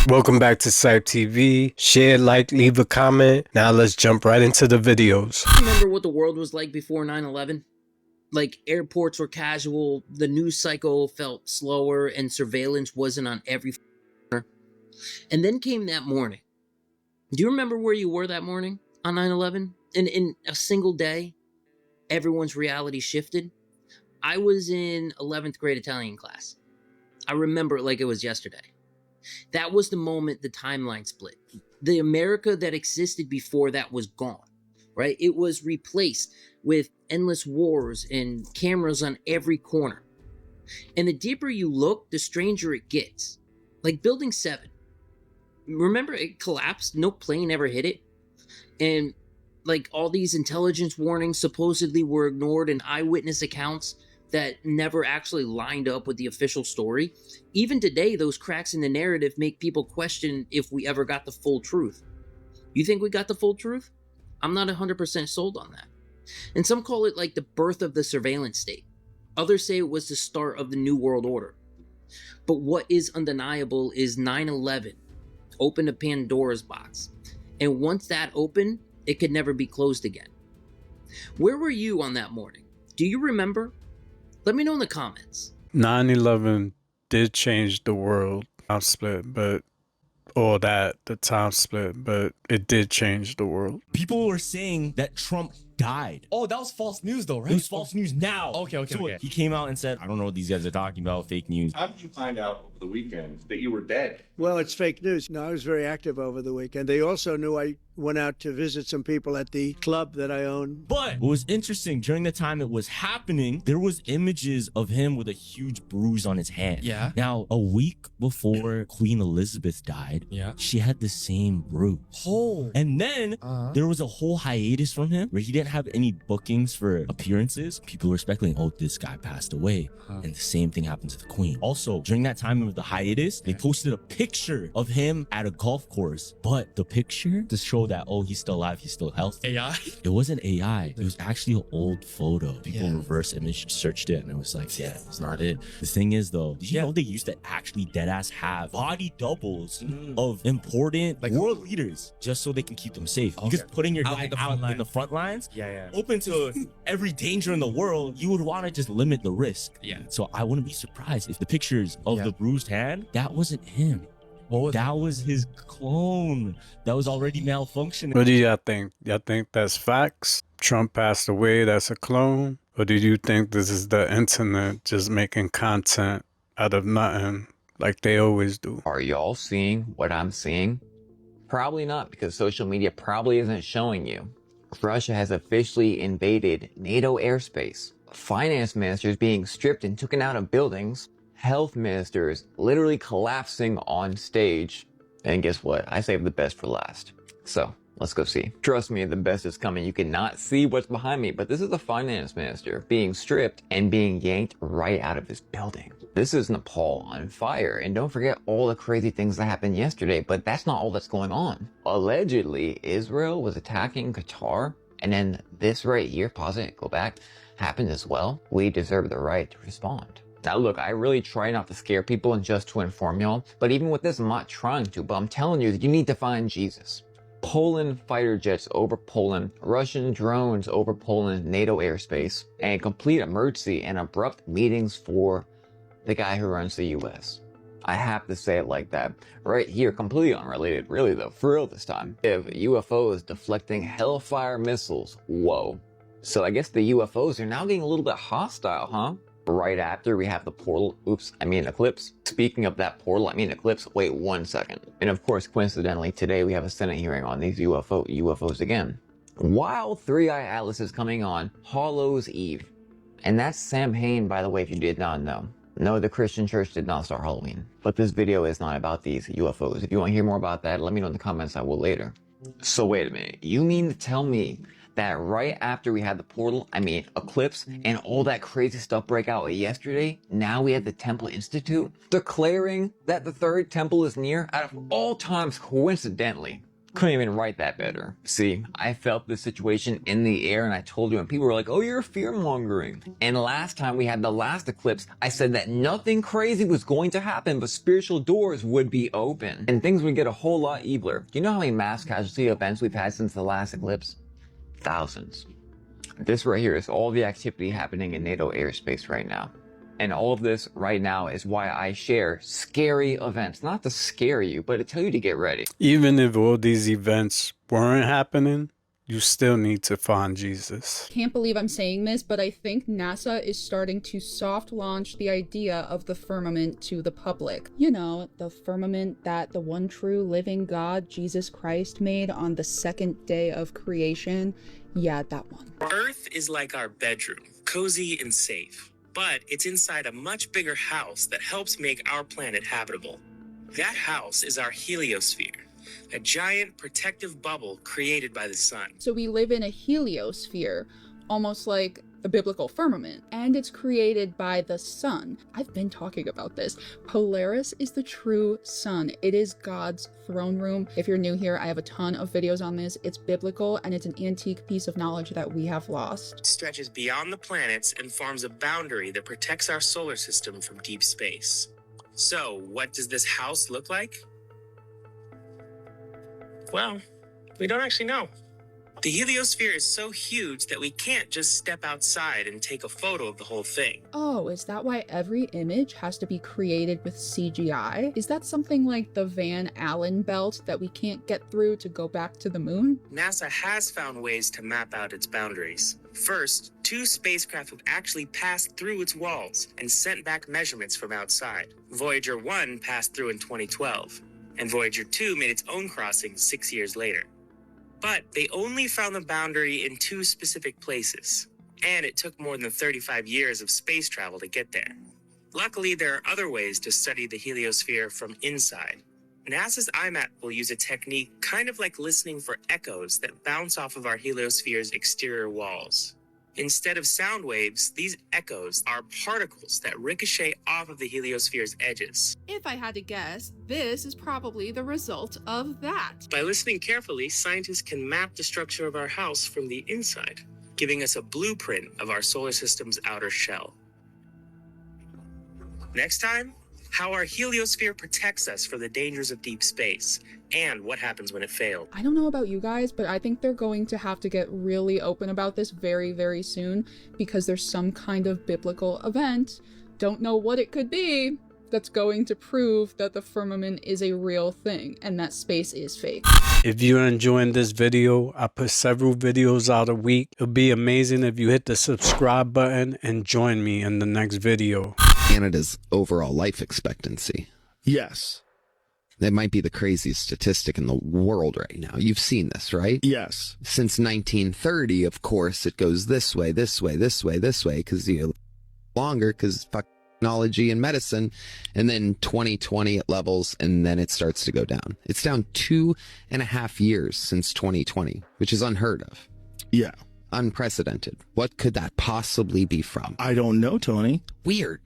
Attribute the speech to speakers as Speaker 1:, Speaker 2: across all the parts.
Speaker 1: Welcome back to CYPTV. Share, like, leave a comment. Now let's jump right into the videos.
Speaker 2: Remember what the world was like before 9/11? Like, airports were casual, the news cycle felt slower, and surveillance wasn't on every corner. And then came that morning. Do you remember where you were that morning on 9/11? In a single day, everyone's reality shifted. I was in 11th grade Italian class. I remember it like it was yesterday. That was the moment the timeline split. The America that existed before that was gone, right? It was replaced with endless wars and cameras on every corner. And the deeper you look, the stranger it gets. Like Building 7. Remember it collapsed? No plane ever hit it? And like all these intelligence warnings supposedly were ignored and eyewitness accounts that never actually lined up with the official story. Even today, those cracks in the narrative make people question if we ever got the full truth. You think we got the full truth? I'm not 100% sold on that. And some call it like the birth of the surveillance state. Others say it was the start of the New World Order. But what is undeniable is 9/11 opened a Pandora's box. And once that opened, it could never be closed again. Where were you on that morning? Do you remember? Let me know in the comments.
Speaker 1: 9/11 did change the world. Time split, but the time split, but it did change the world.
Speaker 3: People were saying that Trump died.
Speaker 4: Oh, that was false news though, right?
Speaker 3: It was false news now.
Speaker 4: Okay.
Speaker 3: So he came out and said, I don't know what these guys are talking about, fake news.
Speaker 5: How did you find out over the weekend that you were dead?
Speaker 6: Well, it's fake news. No, I was very active over the weekend. They also knew I went out to visit some people at the club that I own.
Speaker 3: But what was interesting, during the time it was happening, there was images of him with a huge bruise on his hand.
Speaker 4: Yeah.
Speaker 3: Now, a week before Queen Elizabeth died, she had the same bruise.
Speaker 4: Oh.
Speaker 3: And then there was a whole hiatus from him where he didn't have any bookings for appearances. People were speculating, oh, this guy passed away. And the same thing happened to the Queen. Also, during that time of the hiatus, they posted a picture of him at a golf course. But the picture to show that, oh, he's still alive, he's still healthy.
Speaker 4: AI?
Speaker 3: It wasn't AI. It was actually an old photo. People reverse image searched it and it was like, yeah, it's not it. The thing is though, did you know they used to actually deadass have body doubles of important world leaders just so they can keep them safe? Because putting your guy out in the front lines, open to every danger in the world, you would want to just limit the risk. So I wouldn't be surprised if the pictures of the bruised hand, that wasn't him. That was his clone that was already malfunctioning.
Speaker 1: What do y'all think? Y'all think that's facts? Trump passed away, that's a clone? Or do you think this is the internet just making content out of nothing like they always do?
Speaker 7: Are y'all seeing what I'm seeing? Probably not, because social media probably isn't showing you. Russia has officially invaded NATO airspace. Finance ministers being stripped and taken out of buildings. Health ministers literally collapsing on stage. And guess what? I saved the best for last. So let's go see. Trust me, the best is coming. You cannot see what's behind me, but this is the finance minister being stripped and being yanked right out of his building. This is Nepal on fire. And don't forget all the crazy things that happened yesterday, but that's not all that's going on. Allegedly, Israel was attacking Qatar. And then this right here, pause it, go back, happened as well. We deserve the right to respond. Now look, I really try not to scare people and just to inform y'all, but even with this, I'm not trying to, but I'm telling you that you need to find Jesus. Poland fighter jets over Poland, Russian drones over Poland NATO airspace, and complete emergency and abrupt meetings for the guy who runs the US. I have to say it like that. Right here, completely unrelated, really though, for real this time. If UFOs deflecting Hellfire missiles, whoa. So I guess the UFOs are now getting a little bit hostile, huh? Right after we have the portal, eclipse. Speaking of that portal, eclipse, wait 1 second. And of course, coincidentally, today we have a Senate hearing on these UFOs again. While Three Eye Atlas is coming on Hallows Eve. And that's Samhain, by the way, if you did not know. No, the Christian church did not start Halloween. But this video is not about these UFOs. If you want to hear more about that, let me know in the comments, I will later. So wait a minute, you mean to tell me that right after we had the portal, eclipse, and all that crazy stuff break out yesterday, now we had the Temple Institute declaring that the third temple is near, out of all times coincidentally. Couldn't even write that better. See, I felt the situation in the air and I told you, and people were like, oh, you're fear-mongering. And last time we had the last eclipse, I said that nothing crazy was going to happen, but spiritual doors would be open and things would get a whole lot eviler. Do you know how many mass casualty events we've had since the last eclipse? Thousands. This right here is all the activity happening in NATO airspace right now. And all of this right now is why I share scary events. Not to scare you, but to tell you to get ready.
Speaker 1: Even if all these events weren't happening, you still need to find Jesus.
Speaker 4: Can't believe I'm saying this, but I think NASA is starting to soft launch the idea of the firmament to the public. You know, the firmament that the one true living God, Jesus Christ, made on the second day of creation. Yeah, that one.
Speaker 8: Earth is like our bedroom, cozy and safe. But it's inside a much bigger house that helps make our planet habitable. That house is our heliosphere, a giant protective bubble created by the sun.
Speaker 4: So we live in a heliosphere, almost like the biblical firmament, and it's created by the sun. I've been talking about this. Polaris is the true sun. It is God's throne room. If you're new here, I have a ton of videos on this. It's biblical and it's an antique piece of knowledge that we have lost.
Speaker 8: It stretches beyond the planets and forms a boundary that protects our solar system from deep space. So, what does this house look like? Well, we don't actually know. The heliosphere is so huge that we can't just step outside and take a photo of the whole thing.
Speaker 4: Oh, is that why every image has to be created with CGI? Is that something like the Van Allen belt that we can't get through to go back to the moon?
Speaker 8: NASA has found ways to map out its boundaries. First, 2 spacecraft have actually passed through its walls and sent back measurements from outside. Voyager 1 passed through in 2012, and Voyager 2 made its own crossing 6 years later. But they only found the boundary in 2 specific places, and it took more than 35 years of space travel to get there. Luckily, there are other ways to study the heliosphere from inside. NASA's IMAP will use a technique kind of like listening for echoes that bounce off of our heliosphere's exterior walls. Instead of sound waves, these echoes are particles that ricochet off of the heliosphere's edges.
Speaker 4: If I had to guess, this is probably the result of that.
Speaker 8: By listening carefully, scientists can map the structure of our house from the inside, giving us a blueprint of our solar system's outer shell. Next time, how our heliosphere protects us from the dangers of deep space, and what happens when it failed.
Speaker 4: I don't know about you guys, but I think they're going to have to get really open about this very, very soon, because there's some kind of biblical event, don't know what it could be, that's going to prove that the firmament is a real thing and that space is fake.
Speaker 1: If you're enjoying this video, I put several videos out a week. It'll be amazing if you hit the subscribe button and join me in the next video.
Speaker 9: Canada's overall life expectancy.
Speaker 10: Yes.
Speaker 9: That might be the craziest statistic in the world right now. You've seen this, right?
Speaker 10: Yes.
Speaker 9: Since 1930, of course, it goes this way, this way, this way, this way, because you longer, because technology and medicine, and then 2020 it levels, and then it starts to go down. It's down 2.5 years since 2020, which is unheard of.
Speaker 10: Yeah.
Speaker 9: Unprecedented. What could that possibly be from?
Speaker 10: I don't know, Tony.
Speaker 9: Weird.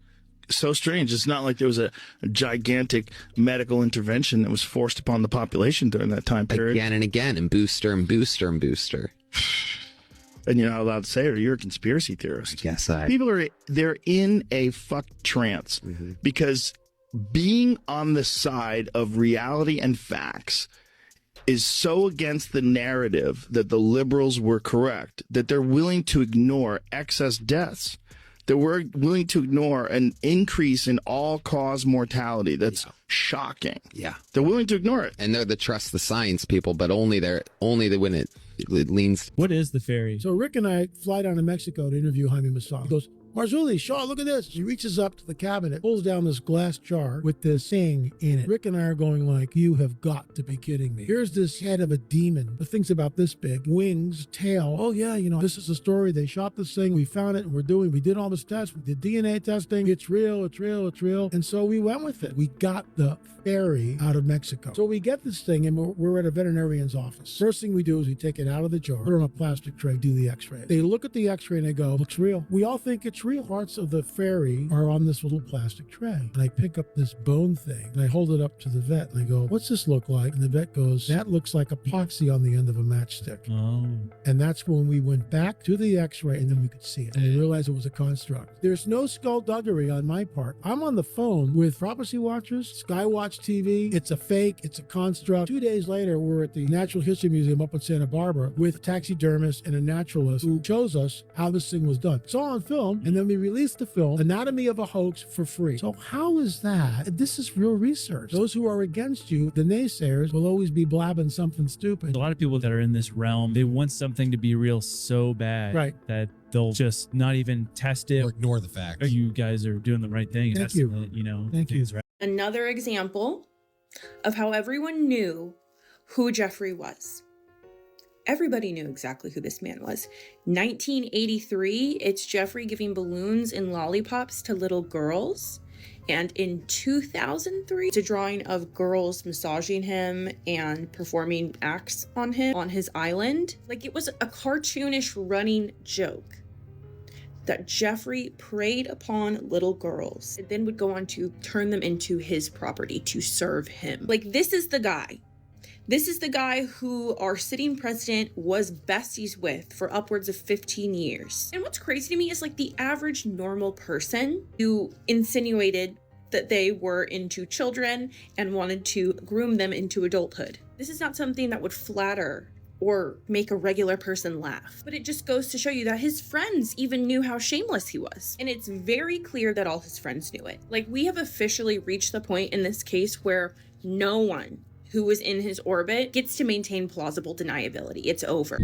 Speaker 10: So strange. It's not like there was a gigantic medical intervention that was forced upon the population during that time period.
Speaker 9: Again and again, and booster and booster and booster.
Speaker 10: And you're not allowed to say it, or you're a conspiracy theorist.
Speaker 9: Yes,
Speaker 10: People they're in a fuck trance because being on the side of reality and facts is so against the narrative that the liberals were correct that they're willing to ignore excess deaths. That we're willing to ignore an increase in all-cause mortality. That's shocking.
Speaker 9: Yeah.
Speaker 10: They're willing to ignore it.
Speaker 9: And they're the trust the science people, but only when it leans.
Speaker 11: What is the ferry? So Rick and I fly down to Mexico to interview Jaime Maussan. He goes, Marzulli, Shaw, look at this. He reaches up to the cabinet, pulls down this glass jar with this saying in it. Rick and I are going like, you have got to be kidding me. Here's this head of a demon. The thing's about this big. Wings, tail. Oh yeah, you know, this is a story. They shot this thing. We found it. We did all this tests. We did DNA testing. It's real. It's real. It's real. And so we went with it. We got the ferry out of Mexico. So we get this thing and we're at a veterinarian's office. First thing we do is we take it out of the jar, put it on a plastic tray, do the x-ray. They look at the x-ray and they go, looks real. We all think it's 3 hearts of the fairy are on this little plastic tray. And I pick up this bone thing and I hold it up to the vet and I go, what's this look like? And the vet goes, that looks like epoxy on the end of a matchstick.
Speaker 12: Oh.
Speaker 11: And that's when we went back to the x-ray and then we could see it. And I realized it was a construct. There's no skullduggery on my part. I'm on the phone with Prophecy Watchers, Skywatch TV. It's a fake. It's a construct. 2 days later, we're at the Natural History Museum up in Santa Barbara with a taxidermist and a naturalist who shows us how this thing was done. It's all on film, and then we released the film, Anatomy of a Hoax, for free. So how is that? This is real research. Those who are against you, the naysayers, will always be blabbing something stupid.
Speaker 12: A lot of people that are in this realm, they want something to be real so bad that they'll just not even test it
Speaker 13: or ignore the facts.
Speaker 12: You guys are doing the right thing.
Speaker 11: Thank you.
Speaker 12: Thank you. Right.
Speaker 14: Another example of how everyone knew who Jeffrey was. Everybody knew exactly who this man was. 1983, it's Jeffrey giving balloons and lollipops to little girls. And in 2003, it's a drawing of girls massaging him and performing acts on him on his island. Like, it was a cartoonish running joke that Jeffrey preyed upon little girls and then would go on to turn them into his property to serve him. Like, this is the guy. This is the guy who our sitting president was besties with for upwards of 15 years. And what's crazy to me is, like, the average normal person who insinuated that they were into children and wanted to groom them into adulthood. This is not something that would flatter or make a regular person laugh. But it just goes to show you that his friends even knew how shameless he was. And it's very clear that all his friends knew it. Like, we have officially reached the point in this case where no one who was in his orbit gets to maintain plausible deniability. It's over.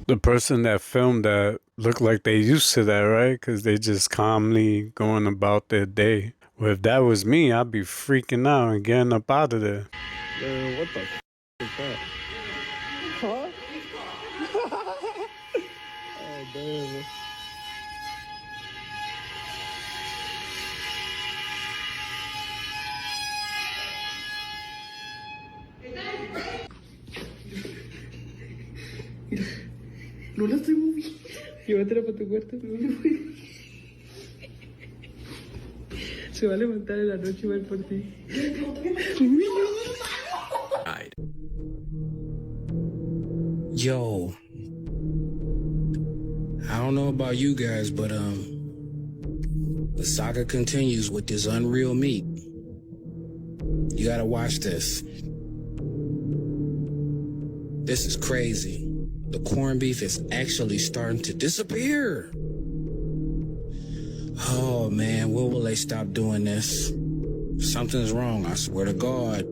Speaker 1: The person that filmed that looked like they used to that, right? Because they just calmly going about their day. Well, if that was me, I'd be freaking out and getting up out of there.
Speaker 15: Man, what the f is that? Huh? Oh, damn.
Speaker 16: No la estoy moviendo. Llévatela para tu cuarto. No la mueves. Se va a levantar en la noche y va a ir por ti.
Speaker 17: Yo, I don't know about you guys, but the saga continues with this unreal meat. You gotta watch this. This is crazy. The corned beef is actually starting to disappear. Oh man, when will they stop doing this? Something's wrong, I swear to God.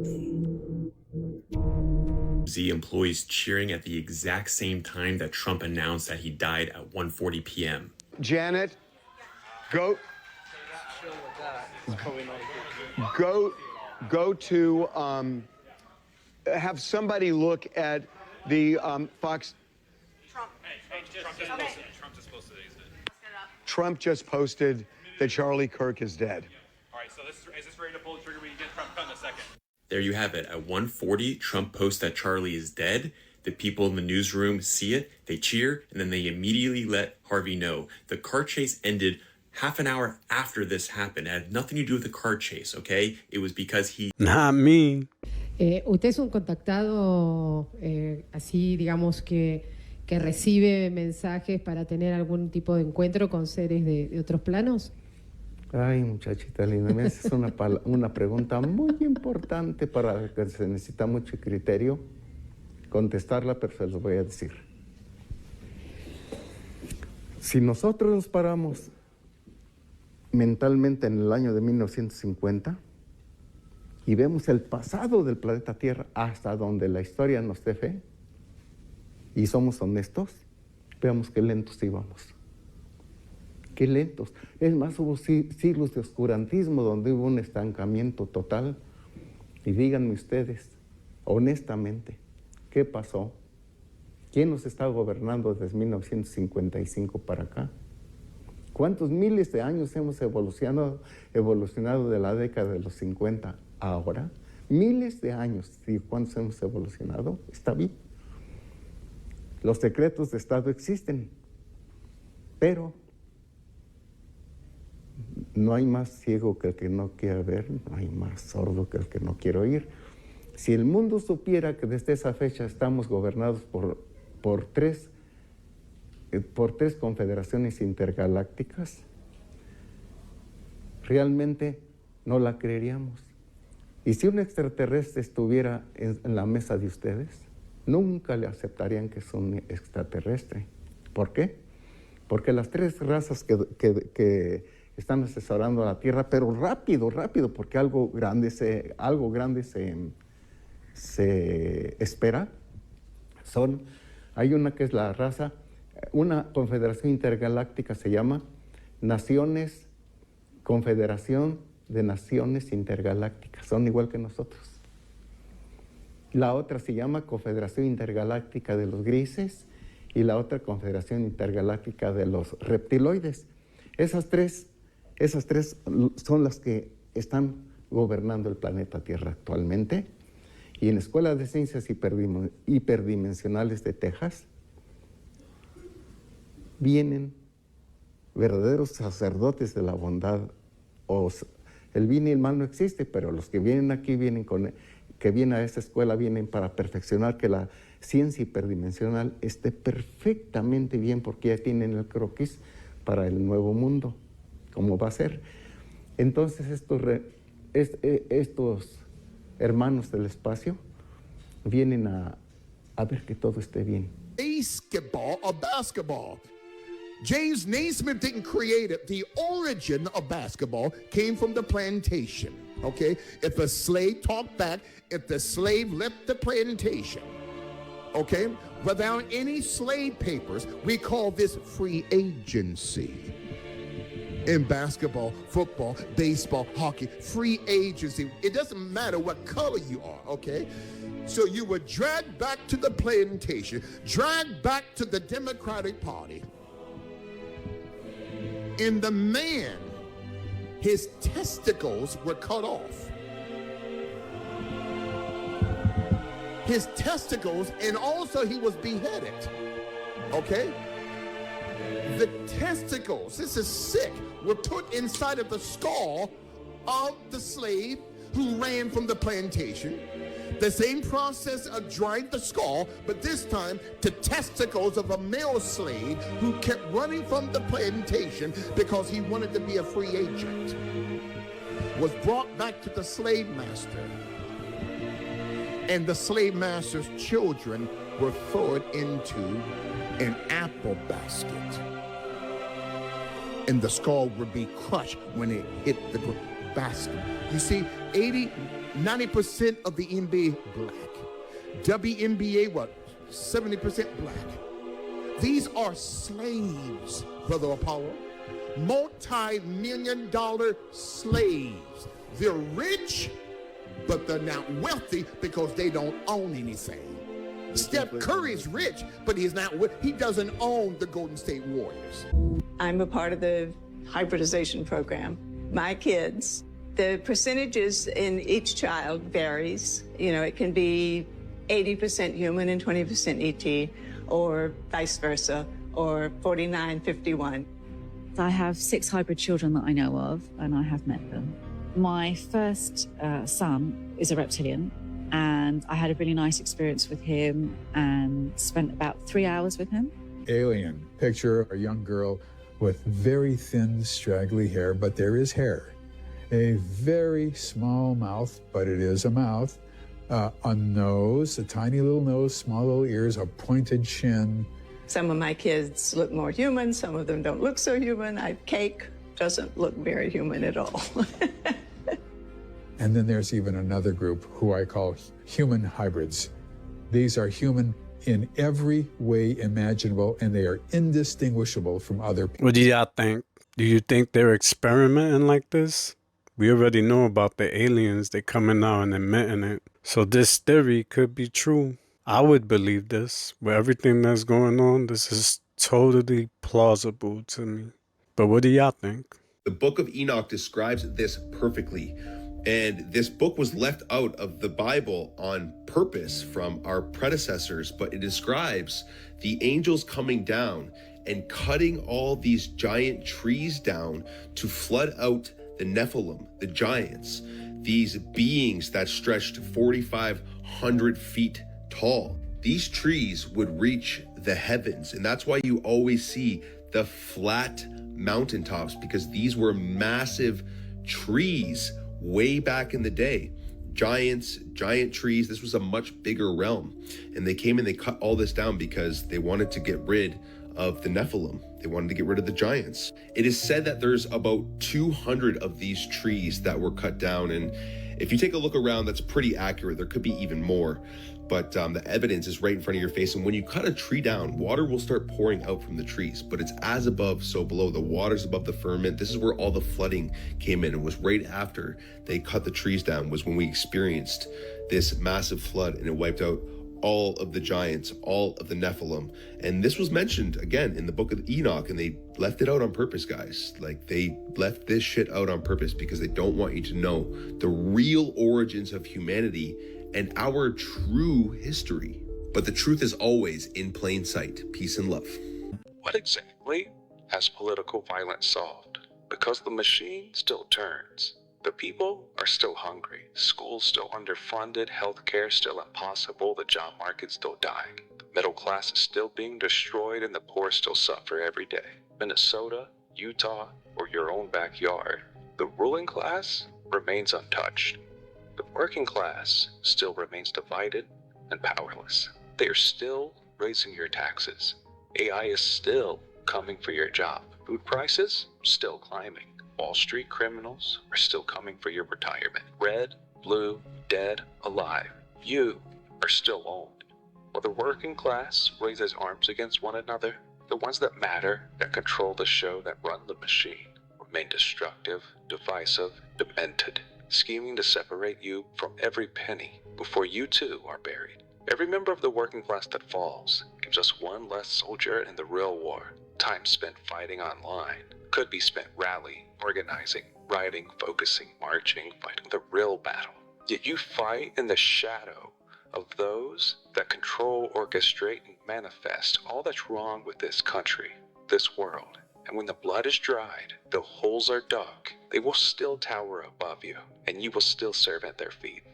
Speaker 18: Z employees cheering at the exact same time that Trump announced that he died at 1:40 p.m.
Speaker 19: Janet, go to have somebody look at the Fox. Trump just posted that Charlie Kirk is dead.
Speaker 5: All right, so is this ready to pull the trigger? We can get Trump cut in a second.
Speaker 18: There you have it. At 1:40, Trump posts that Charlie is dead. The people in the newsroom see it, they cheer, and then they immediately let Harvey know. The car chase ended half an hour after this happened. It had nothing to do with the car chase, okay? It was because he...
Speaker 1: Not me.
Speaker 13: ¿Usted es un contactado así, digamos, que recibe mensajes para tener algún tipo de encuentro con seres de otros planos?
Speaker 15: Ay, muchachita linda, me haces una pregunta muy importante para que se necesita mucho criterio contestarla, pero se los voy a decir. Si nosotros nos paramos mentalmente en el año de 1950 y vemos el pasado del planeta Tierra hasta donde la historia nos dé fe y somos honestos, veamos qué lentos íbamos. Qué lentos. Es más, hubo siglos de oscurantismo donde hubo un estancamiento total. Y díganme ustedes, honestamente, ¿qué pasó? ¿Quién nos está gobernando desde 1955 para acá? ¿Cuántos miles de años hemos evolucionado de la década de los 50 a ahora? Miles de años. ¿Y cuántos hemos evolucionado? Está bien. Los secretos de Estado existen, pero no hay más ciego que el que no quiera ver, no hay más sordo que el que no quiere oír. Si el mundo supiera que desde esa fecha estamos gobernados por tres confederaciones intergalácticas, realmente no la creeríamos. Y si un extraterrestre estuviera en la mesa de ustedes, nunca le aceptarían que es un extraterrestre. ¿Por qué? Porque las tres razas que están asesorando a la Tierra, pero rápido, porque algo grande se espera. Hay una que es la raza, una confederación intergaláctica se llama Confederación de Naciones Intergalácticas, son igual que nosotros. La otra se llama Confederación Intergaláctica de los Grises y la otra Confederación Intergaláctica de los Reptiloides. Esas tres son las que están gobernando el planeta Tierra actualmente. Y en la Escuela de Ciencias Hiperdimensionales de Texas vienen verdaderos sacerdotes de la bondad. El bien y el mal no existe, pero los que vienen aquí que vienen a esta escuela vienen para perfeccionar que la ciencia hiperdimensional esté perfectamente bien, porque ya tienen el croquis para el nuevo mundo, cómo va a ser. Entonces estos hermanos del espacio vienen a ver que todo esté bien.
Speaker 20: Basketball or basketball. James Naismith didn't create it. The origin of basketball came from the plantation, okay? If a slave talked back, if the slave left the plantation, okay, without any slave papers, we call this free agency. In basketball, football, baseball, hockey, free agency. It doesn't matter what color you are, okay? So you were dragged back to the plantation, dragged back to the Democratic Party. And the man, his testicles were cut off. His testicles, and also he was beheaded, okay? The testicles, this is sick, were put inside of the skull of the slave who ran from the plantation. The same process of drying the skull, but this time to testicles of a male slave who kept running from the plantation because he wanted to be a free agent, was brought back to the slave master. And the slave master's children were thrown into an apple basket. And the skull would be crushed when it hit the basket. You see, 90% of the NBA black. WNBA, what? 70% black. These are slaves, Brother Apollo. Multi-million-dollar slaves. They're rich, but they're not wealthy because they don't own anything. Steph Curry's rich, but he doesn't own the Golden State Warriors.
Speaker 21: I'm a part of the hybridization program. My kids, The percentages in each child varies. You know, it can be 80% human and 20% ET, or vice versa, or 49-51.
Speaker 22: I have 6 hybrid children that I know of, and I have met them. My first son is a reptilian, and I had a really nice experience with him and spent about 3 hours with him.
Speaker 23: Alien. Picture a young girl with very thin, straggly hair, but there is hair. A very small mouth, but it is a mouth. A nose, a tiny little nose, small little ears, a pointed chin.
Speaker 21: Some of my kids look more human, some of them don't look so human. Cake doesn't look very human at all.
Speaker 23: And then there's even another group who I call human hybrids. These are human in every way imaginable, and they are indistinguishable from other people.
Speaker 1: What do y'all think? Do you think they're experimenting like this? We already know about the aliens. They're coming out and admitting it. So this theory could be true. I would believe this. With everything that's going on, this is totally plausible to me. But what do y'all think?
Speaker 5: The book of Enoch describes this perfectly. And this book was left out of the Bible on purpose from our predecessors, but it describes the angels coming down and cutting all these giant trees down to flood out the Nephilim, the giants, these beings that stretched 4,500 feet tall. These trees would reach the heavens, and that's why you always see the flat mountaintops, because these were massive trees way back in the day. Giants, giant trees. This was a much bigger realm. And they came and they cut all this down because they wanted to get rid of the Nephilim. They wanted to get rid of the giants. It is said that there's about 200 of these trees that were cut down. And if you take a look around, that's pretty accurate. There could be even more. But the evidence is right in front of your face. And when you cut a tree down, water will start pouring out from the trees. But it's as above, so below. The water's above the firmament. This is where all the flooding came in. It was right after they cut the trees down was when we experienced this massive flood, and it wiped out all of the giants, all of the Nephilim. And this was mentioned again in the book of Enoch, and they left it out on purpose, guys. Like, they left this shit out on purpose because they don't want you to know the real origins of humanity and our true history. But the truth is always in plain sight. Peace and love.
Speaker 24: What exactly has political violence solved? Because the machine still turns. The people are still hungry. Schools still underfunded. Healthcare still impossible. The job market still dying. The middle class is still being destroyed, and the poor still suffer every day. Minnesota, Utah, or your own backyard. The ruling class remains untouched. The working class still remains divided and powerless. They are still raising your taxes. AI is still coming for your job. Food prices still climbing. Wall Street criminals are still coming for your retirement. Red, blue, dead, alive. You are still owned. While the working class raises arms against one another, the ones that matter, that control the show, that run the machine, remain destructive, divisive, demented, scheming to separate you from every penny before you too are buried. Every member of the working class that falls gives us one less soldier in the real war. Time spent fighting online could be spent rallying, organizing, rioting, focusing, marching, fighting the real battle. Yet you fight in the shadow of those that control, orchestrate, and manifest all that's wrong with this country, this world. And when the blood is dried, the holes are dug, they will still tower above you, and you will still serve at their feet.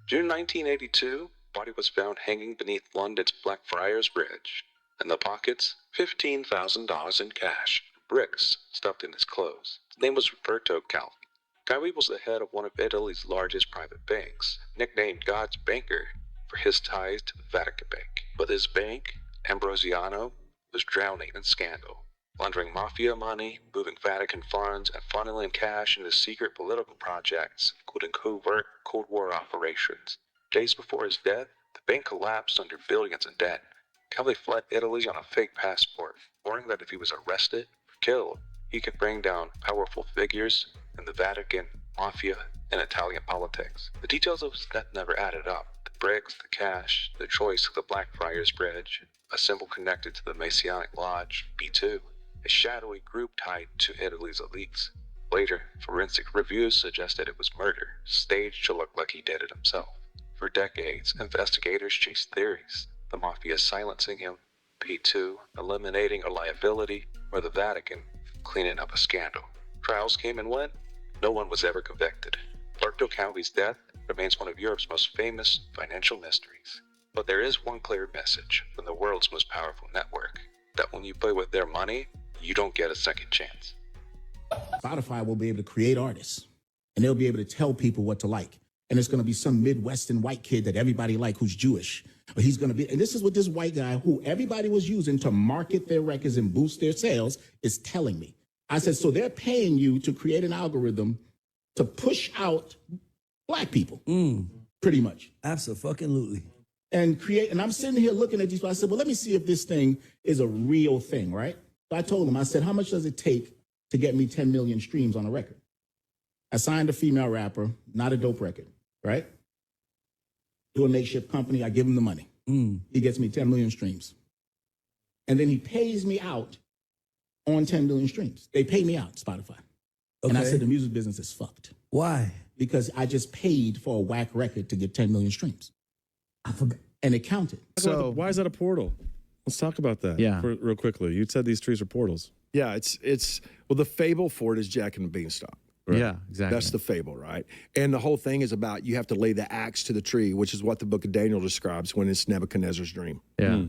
Speaker 24: June 1982, body was found hanging beneath London's Blackfriars Bridge. In the pockets, $15,000 in cash, bricks stuffed in his clothes. His name was Roberto Calvi. Calvi was the head of one of Italy's largest private banks, nicknamed God's Banker for his ties to the Vatican Bank. But his bank, Ambrosiano, was drowning in scandal, laundering mafia money, moving Vatican funds, and funneling cash into secret political projects, including covert Cold War operations. Days before his death, the bank collapsed under billions in debt. Calvi fled Italy on a fake passport, warning that if he was arrested or killed, he could bring down powerful figures in the Vatican, mafia, and Italian politics. The details of his death never added up. The bricks, the cash, the choice of the Blackfriars Bridge, a symbol connected to the Masonic Lodge, B2, a shadowy group tied to Italy's elites. later, forensic reviews suggested it was murder, staged to look like he did it himself. For decades, investigators chased theories, the mafia silencing him, P2 eliminating a liability, or the Vatican cleaning up a scandal. Trials came and went, no one was ever convicted. Largo County's death remains one of Europe's most famous financial mysteries. But there is one clear message from the world's most powerful network, that when you play with their money, you don't get a second chance.
Speaker 2: Spotify will be able to create artists, and they'll be able to tell people what to like. And it's going to be some Midwestern white kid that everybody like who's Jewish. But he's going to be, and this is what this white guy who everybody was using to market their records and boost their sales is telling me. I said, so they're paying you to create an algorithm to push out black people, pretty much.
Speaker 3: Absolutely.
Speaker 2: And I'm sitting here looking at these people. I said, well, let me see if this thing is a real thing, right? So I told him, I said, how much does it take to get me 10 million streams on a record? I signed a female rapper, not a dope record, right? Do a makeshift company, I give him the money. He gets me 10 million streams. And then he pays me out on 10 million streams. They pay me out, Spotify. And I said, the music business is fucked.
Speaker 3: Why?
Speaker 2: Because I just paid for a whack record to get 10 million streams. I forgot. And it counted.
Speaker 6: So why is that a portal? Let's talk about that.
Speaker 10: Yeah.
Speaker 6: Real quickly. You said these trees are portals.
Speaker 10: Yeah, it's well, the fable for it is Jack and the Beanstalk.
Speaker 6: Right.
Speaker 10: Yeah, exactly. That's the fable, right? And the whole thing is about you have to lay the axe to the tree, which is what the book of Daniel describes when it's Nebuchadnezzar's dream.
Speaker 6: Yeah.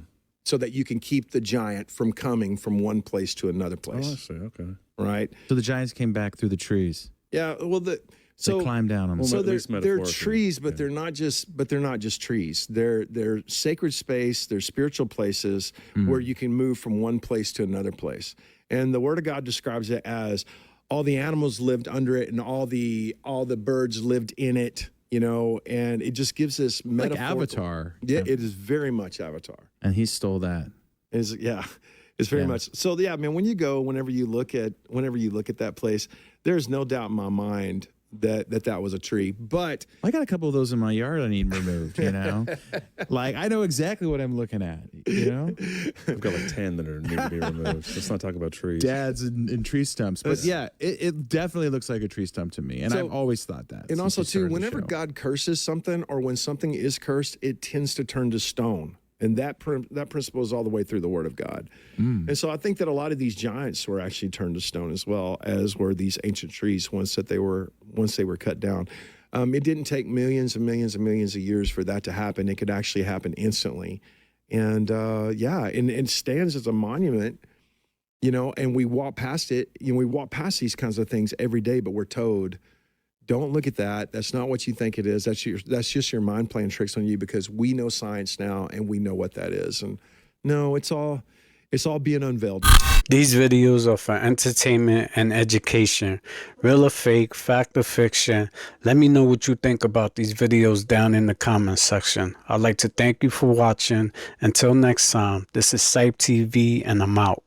Speaker 10: So that you can keep the giant from coming from one place to another place.
Speaker 6: Oh, I see. Okay.
Speaker 10: Right?
Speaker 12: So the giants came back through the trees.
Speaker 10: Yeah, well, they
Speaker 12: climbed down them.
Speaker 10: So they're trees, but they're not just trees. They're sacred space. They're spiritual places where you can move from one place to another place. And the Word of God describes it as all the animals lived under it, and all the birds lived in it. You know, and it just gives this metaphor.
Speaker 12: Like Avatar.
Speaker 10: Yeah, it is very much Avatar.
Speaker 12: And he stole that.
Speaker 10: It's very much. So yeah, man, whenever you look at that place, there's no doubt in my mind that was a tree. But
Speaker 12: I got a couple of those in my yard I need removed, you know? Like, I know exactly what I'm looking at, you know?
Speaker 6: I've got like 10 that need to be removed. Let's not talk about trees.
Speaker 12: Dads and tree stumps. But yeah, it definitely looks like a tree stump to me. And
Speaker 10: So-
Speaker 12: I've always thought that.
Speaker 10: And
Speaker 12: since
Speaker 10: also
Speaker 12: you
Speaker 10: too,
Speaker 12: started the
Speaker 10: whenever
Speaker 12: show.
Speaker 10: God curses something or when something is cursed, it tends to turn to stone. And that principle is all the way through the Word of God. And so I think that a lot of these giants were actually turned to stone as well as were these ancient trees once they were cut down. It didn't take millions and millions and millions of years for that to happen. It could actually happen instantly. And and it stands as a monument, you know, and we walk past it. You know, we walk past these kinds of things every day, but we're told, don't look at that. That's not what you think it is. That's just your mind playing tricks on you, because we know science now and we know what that is. And no, it's all being unveiled.
Speaker 1: These videos are for entertainment and education. Real or fake, fact or fiction. Let me know what you think about these videos down in the comments section. I'd like to thank you for watching. Until next time, this is CYPTV and I'm out.